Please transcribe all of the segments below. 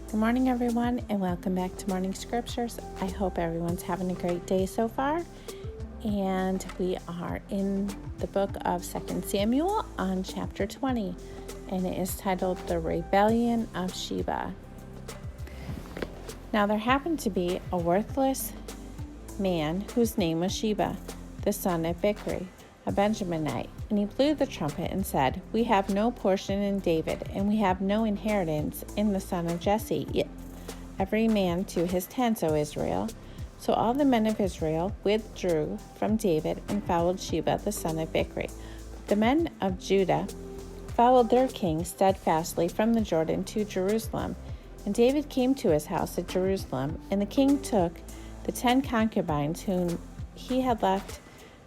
Good morning, everyone, and welcome back to Morning Scriptures. I hope everyone's having a great day so far. And we are in the book of 2Samuel on chapter 20, and it is titled The Rebellion of Sheba. Now there happened to be a worthless man whose name was Sheba, the son of Bichri, a Benjaminite, and he blew the trumpet and said, "We have no portion in David, and we have no inheritance in the son of Jesse. Yet every man to his tents, O Israel." So all the men of Israel withdrew from David and followed Sheba, the son of Bichri. The men of Judah followed their king steadfastly from the Jordan to Jerusalem. And David came to his house at Jerusalem, and the king took the 10 concubines whom he had left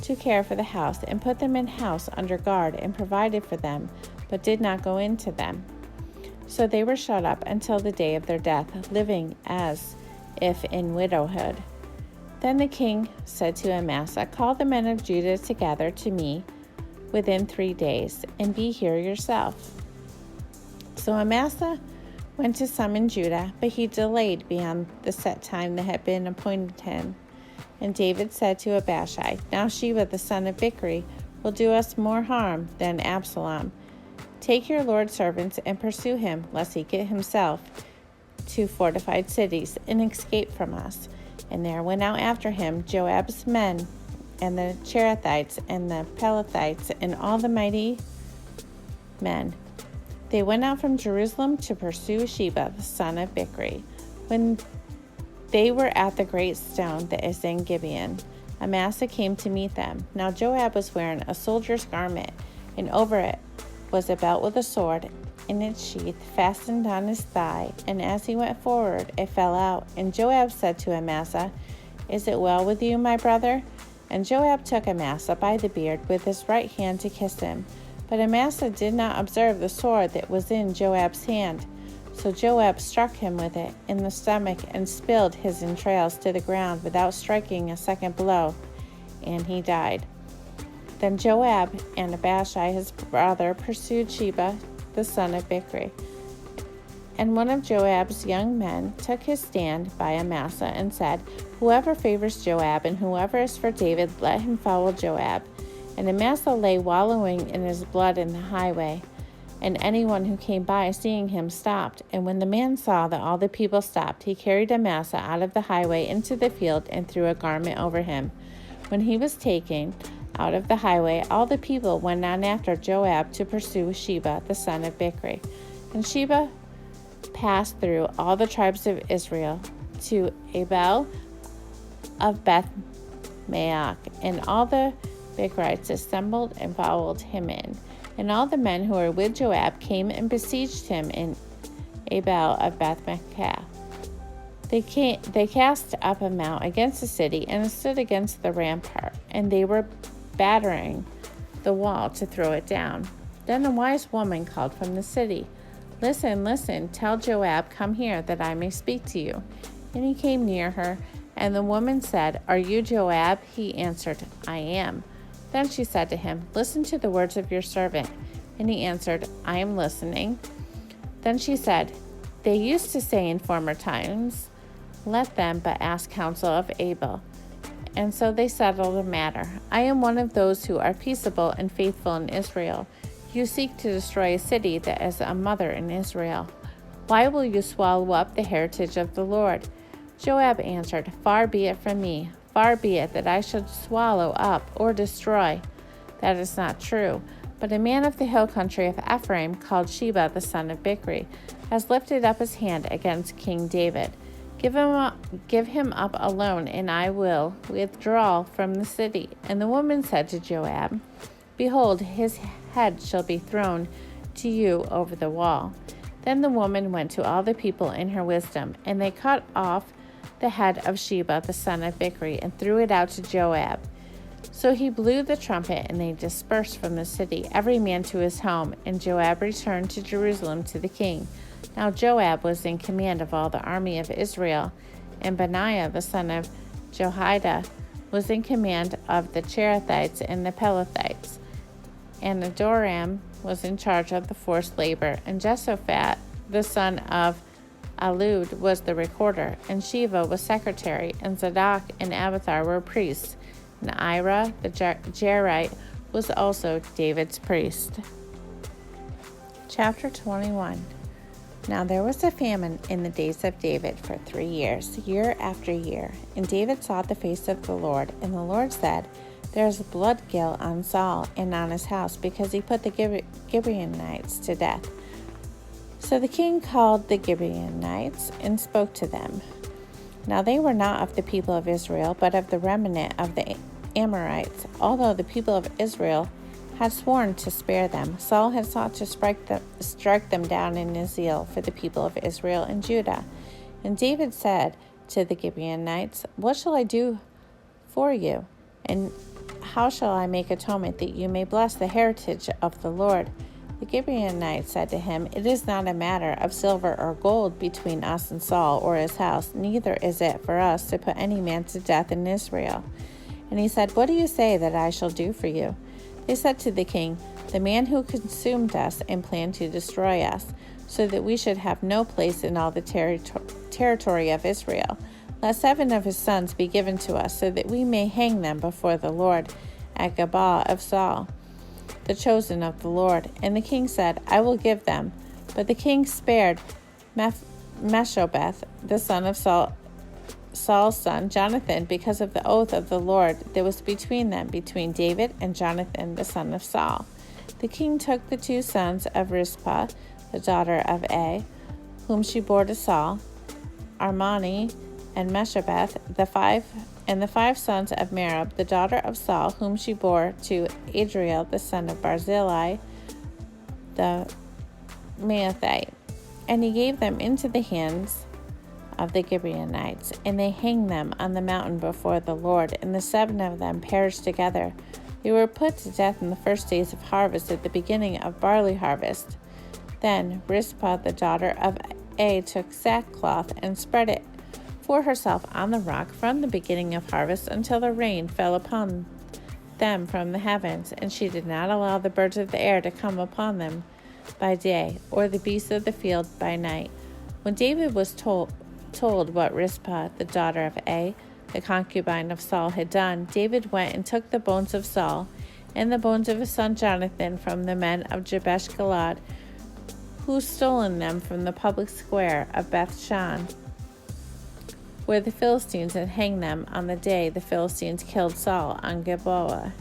to care for the house, and put them in house under guard, and provided for them, but did not go into them. So they were shut up until the day of their death, living as if in widowhood. Then the king said to Amasa, "Call the men of Judah together to me within 3 days, and be here yourself." So Amasa went to summon Judah, but he delayed beyond the set time that had been appointed him. And David said to Abishai, "Now Sheba the son of Bichri will do us more harm than Absalom. Take your Lord's servants and pursue him, lest he get himself to fortified cities and escape from us." And there went out after him Joab's men, and the Cherethites, and the Pelethites, and all the mighty men. They went out from Jerusalem to pursue Sheba the son of Bichri. When they were at the great stone that is in Gibeon, Amasa came to meet them. Now Joab was wearing a soldier's garment, and over it was a belt with a sword in its sheath fastened on his thigh, and as he went forward, it fell out. And Joab said to Amasa, "Is it well with you, my brother?" And Joab took Amasa by the beard with his right hand to kiss him. But Amasa did not observe the sword that was in Joab's hand. So Joab struck him with it in the stomach and spilled his entrails to the ground without striking a second blow, and he died. Then Joab and Abishai his brother pursued Sheba the son of Bichri. And one of Joab's young men took his stand by Amasa and said, "Whoever favors Joab and whoever is for David, let him follow Joab." And Amasa lay wallowing in his blood in the highway. And anyone who came by, seeing him, stopped. And when the man saw that all the people stopped, he carried Amasa out of the highway into the field and threw a garment over him. When he was taken out of the highway, all the people went on after Joab to pursue Sheba the son of Bichri. And Sheba passed through all the tribes of Israel to Abel of Beth-maach, and all the Bichrites assembled and followed him in. And all the men who were with Joab came and besieged him in Abel of Beth-maach. They cast up a mount against the city and stood against the rampart, and they were battering the wall to throw it down. Then a wise woman called from the city, "Listen, listen, tell Joab, come here, that I may speak to you." And he came near her, and the woman said, "Are you Joab?" He answered, "I am." Then she said to him, "Listen to the words of your servant." And he answered, "I am listening." Then she said, "They used to say in former times, 'Let them but ask counsel of Abel.' And so they settled the matter. I am one of those who are peaceable and faithful in Israel. You seek to destroy a city that is a mother in Israel. Why will you swallow up the heritage of the Lord?" Joab answered, "Far be it from me. Far be it that I should swallow up or destroy. That is not true. But a man of the hill country of Ephraim, called Sheba the son of Bichri, has lifted up his hand against King David. Give him up alone, and I will withdraw from the city." And the woman said to Joab, "Behold, his head shall be thrown to you over the wall." Then the woman went to all the people in her wisdom, and they cut off the head of Sheba the son of Bichri and threw it out to Joab. So he blew the trumpet, and they dispersed from the city, every man to his home, and Joab returned to Jerusalem to the king. Now Joab was in command of all the army of Israel, and Benaiah the son of Jehoiada was in command of the Cherethites and the Pelethites. And Adoram was in charge of the forced labor, and Jehoshaphat the son of Alud was the recorder, and Sheva was secretary, and Zadok and Abiathar were priests, and Ira the Jerite was also David's priest. Chapter 21. Now there was a famine in the days of David for 3 years, year after year. And David sought the face of the Lord, and the Lord said, There is blood guilt on Saul and on his house, because he put the Gibeonites to death. So the king called the Gibeonites and spoke to them. Now they were not of the people of Israel, but of the remnant of the Amorites. Although the people of Israel had sworn to spare them, Saul had sought to strike them down in his zeal for the people of Israel and Judah. And David said to the Gibeonites, What shall I do for you? And how shall I make atonement that you may bless the heritage of the Lord? The Gibeonites said to him, It is not a matter of silver or gold between us and Saul or his house, neither is it for us to put any man to death in Israel. And he said, What do you say that I shall do for you? They said to the king, The man who consumed us and planned to destroy us, so that we should have no place in all the territory of Israel. Let 7 of his sons be given to us, so that we may hang them before the Lord at Gabaa of Saul, the chosen of the Lord. And the king said, I will give them. But the king spared Meshobeth, the son of Saul's son, Jonathan, because of the oath of the Lord that was between them, between David and Jonathan, the son of Saul. The king took the 2 sons of Rizpah, the daughter of A, whom she bore to Saul, Armani and Meshobeth, the 5 sons of Merab, the daughter of Saul, whom she bore to Adriel, the son of Barzillai, the Maathite. And he gave them into the hands of the Gibeonites, and they hanged them on the mountain before the Lord, and the 7 of them perished together. They were put to death in the first days of harvest, at the beginning of barley harvest. Then Rizpah, the daughter of A, took sackcloth and spread it for herself on the rock from the beginning of harvest until the rain fell upon them from the heavens, and she did not allow the birds of the air to come upon them by day, or the beasts of the field by night. When David was told what Rizpah, the daughter of A, the concubine of Saul, had done, David went and took the bones of Saul and the bones of his son Jonathan from the men of Jabesh Gilead, who stolen them from the public square of Beth-shan, where the Philistines had hanged them on the day the Philistines killed Saul on Gilboa.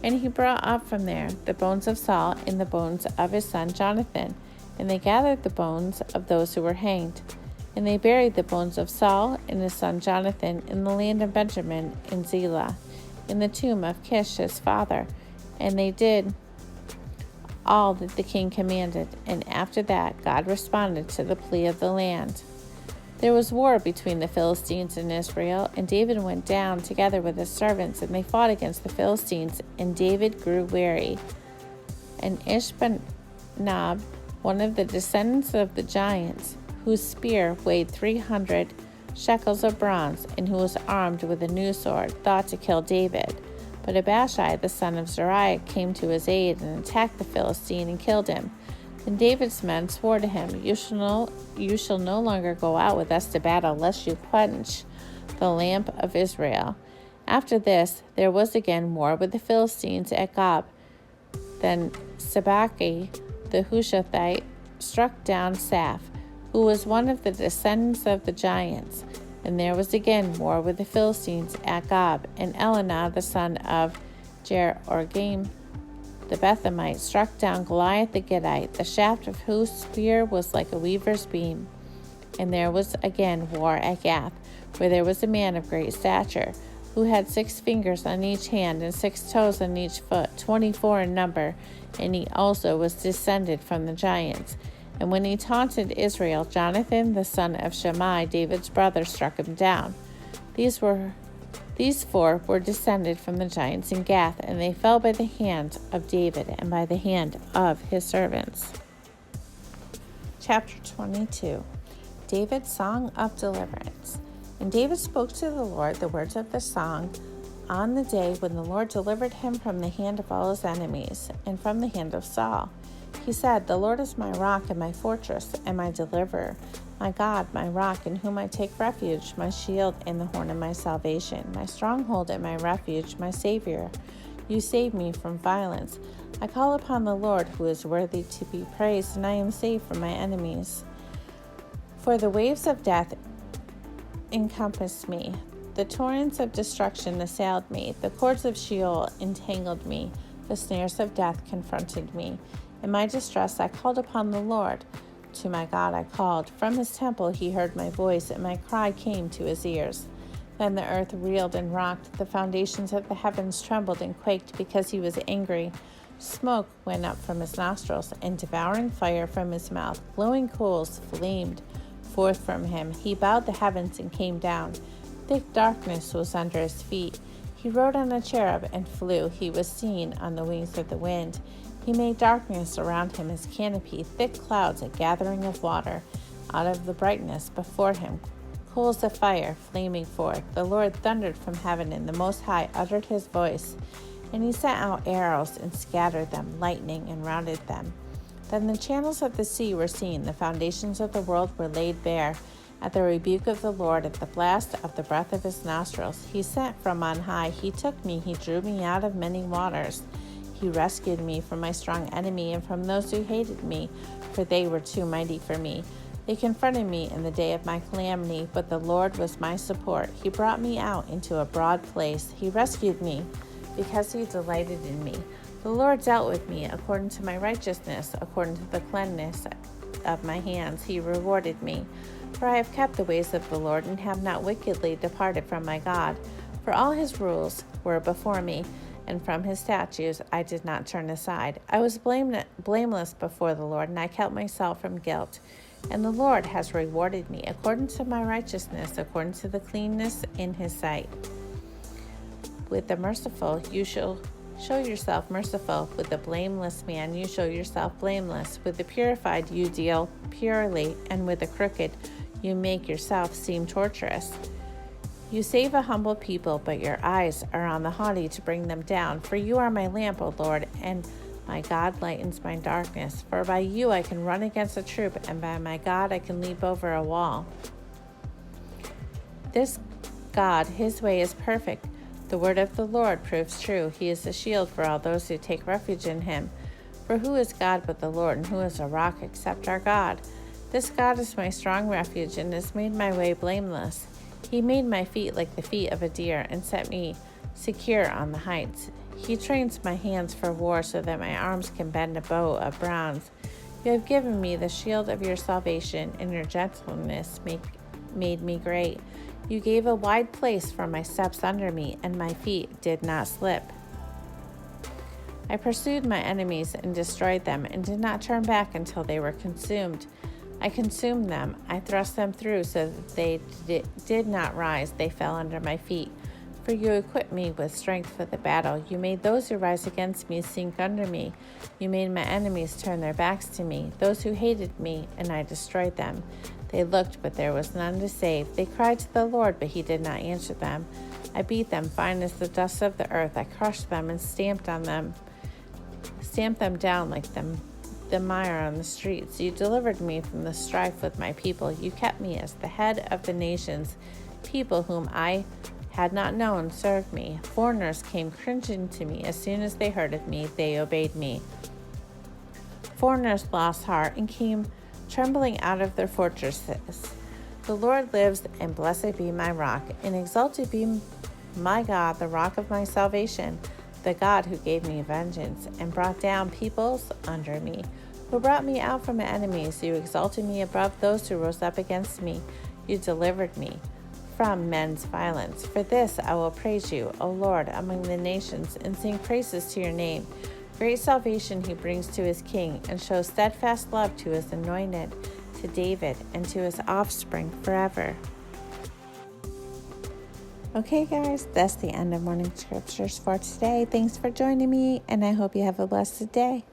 And he brought up from there the bones of Saul and the bones of his son Jonathan, and they gathered the bones of those who were hanged. And they buried the bones of Saul and his son Jonathan in the land of Benjamin in Zelah, in the tomb of Kish his father. And they did all that the king commanded. And after that God responded to the plea of the land. There was war between the Philistines and Israel, and David went down together with his servants, and they fought against the Philistines, and David grew weary. And Ishbi-benob, one of the descendants of the giants, whose spear weighed 300 shekels of bronze, and who was armed with a new sword, thought to kill David. But Abishai, the son of Zeruiah, came to his aid and attacked the Philistine and killed him. Then David's men swore to him, You shall no longer go out with us to battle, lest you quench the lamp of Israel. After this, there was again war with the Philistines at Gob. Then Sabaki, the Hushathite, struck down Saph, who was one of the descendants of the giants. And there was again war with the Philistines at Gob. And Elkanah, the son of Jer-orgim, the Bethlehemite, struck down Goliath the Gittite, the shaft of whose spear was like a weaver's beam. And there was again war at Gath, where there was a man of great stature, who had 6 fingers on each hand and 6 toes on each foot, 24 in number, and he also was descended from the giants. And when he taunted Israel, Jonathan, the son of Shammai, David's brother, struck him down. These 4 were descended from the giants in Gath, and they fell by the hand of David and by the hand of his servants. Chapter 22. David's Song of Deliverance. And David spoke to the Lord the words of the song on the day when the Lord delivered him from the hand of all his enemies and from the hand of Saul. He said, The Lord is my rock and my fortress and my deliverer, My God, my rock, in whom I take refuge, my shield and the horn of my salvation, my stronghold and my refuge, my Savior. You save me from violence. I call upon the Lord, who is worthy to be praised, and I am saved from my enemies. For the waves of death encompassed me. The torrents of destruction assailed me. The cords of Sheol entangled me. The snares of death confronted me. In my distress, I called upon the Lord. To my God I called. From his temple he heard my voice, and my cry came to his ears. Then the earth reeled and rocked. The foundations of the heavens trembled and quaked because he was angry. Smoke went up from his nostrils, and devouring fire from his mouth. Glowing coals flamed forth from him. He bowed the heavens and came down. Thick darkness was under his feet. He rode on a cherub and flew. He was seen on the wings of the wind. He made darkness around him his canopy, thick clouds, a gathering of water. Out of the brightness before him, coals of fire flaming forth. The Lord thundered from heaven, and the Most High uttered his voice. And he sent out arrows and scattered them, lightning and routed them. Then the channels of the sea were seen, the foundations of the world were laid bare. At the rebuke of the Lord, at the blast of the breath of his nostrils, he sent from on high. He took me, he drew me out of many waters. He rescued me from my strong enemy and from those who hated me, for they were too mighty for me. They confronted me in the day of my calamity, but the Lord was my support. He brought me out into a broad place. He rescued me because he delighted in me. The Lord dealt with me according to my righteousness, according to the cleanness of my hands. He rewarded me. For I have kept the ways of the Lord and have not wickedly departed from my God. For all his rules were before me, and from his statutes I did not turn aside. I was blameless before the Lord, and I kept myself from guilt. And the Lord has rewarded me according to my righteousness, according to the cleanness in his sight. With the merciful you shall show yourself merciful. With the blameless man you show yourself blameless. With the purified you deal purely, and with the crooked you make yourself seem torturous. You save a humble people, but your eyes are on the haughty to bring them down. For you are my lamp, O Lord, and my God lightens my darkness. For by you I can run against a troop, and by my God I can leap over a wall. This God, his way is perfect. The word of the Lord proves true. He is a shield for all those who take refuge in him. For who is God but the Lord, and who is a rock except our God? This God is my strong refuge, and has made my way blameless. He made my feet like the feet of a deer, and set me secure on the heights. He trains my hands for war, so that my arms can bend a bow of bronze. You have given me the shield of your salvation, and your gentleness made me great. You gave a wide place for my steps under me, and my feet did not slip. I pursued my enemies and destroyed them, and did not turn back until they were consumed. I consumed them. I thrust them through so that they did not rise. They fell under my feet. For you equipped me with strength for the battle. You made those who rise against me sink under me. You made my enemies turn their backs to me, those who hated me, and I destroyed them. They looked, but there was none to save. They cried to the Lord, but he did not answer them. I beat them fine as the dust of the earth. I crushed them and stamped them down like the mire on the streets. You delivered me from the strife with my people. You kept me as the head of the nations. People whom I had not known served me. Foreigners came cringing to me. As soon as they heard of me, they obeyed me. Foreigners lost heart and came trembling out of their fortresses. The Lord lives, and blessed be my rock, and exalted be my God, the rock of my salvation, the God who gave me vengeance, and brought down peoples under me, who brought me out from my enemies. You exalted me above those who rose up against me. You delivered me from men's violence. For this I will praise you, O Lord, among the nations, and sing praises to your name. Great salvation he brings to his king, and shows steadfast love to his anointed, to David, and to his offspring forever. Okay, guys, that's the end of Morning Scriptures for today. Thanks for joining me, and I hope you have a blessed day.